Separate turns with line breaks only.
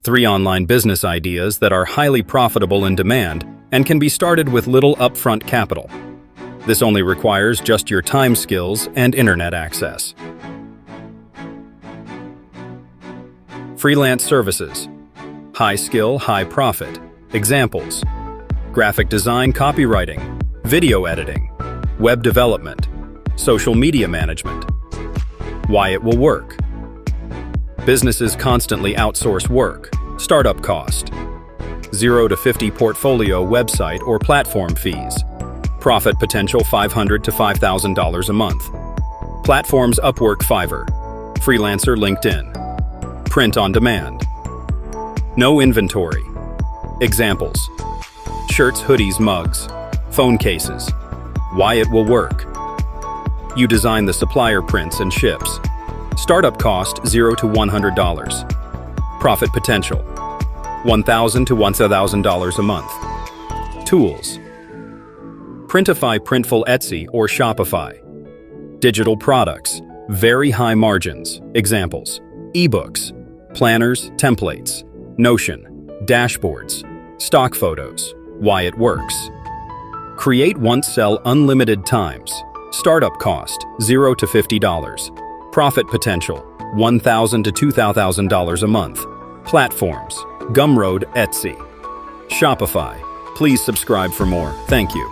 3 online business ideas that are highly profitable in demand and can be started with little upfront capital. This only requires just your time skills and internet access. Freelance services. High skill, high profit. Examples: graphic design, copywriting, video editing, web development, social media management. Why it will work. Businesses constantly outsource work. Startup cost: 0 to 50 portfolio, website, or platform fees. Profit potential $500 to $5,000 a month. Platforms: Upwork, Fiverr, Freelancer, LinkedIn. Print on demand. No inventory. Examples: shirts, hoodies, mugs, phone cases. Why it will work. You design the supplier, prints and ships. Startup cost $0 to $100. Profit potential $1,000 to $1,000 a month. Tools: Printify, Printful, Etsy, or Shopify. Digital products, very high margins. Examples: ebooks, planners, templates, Notion, dashboards, stock photos. Why it works. Create once, sell unlimited times. Startup cost $0 to $50. Profit potential $1,000 to $2,000 a month. Platforms: Gumroad, Etsy, Shopify. Please subscribe for more. Thank you.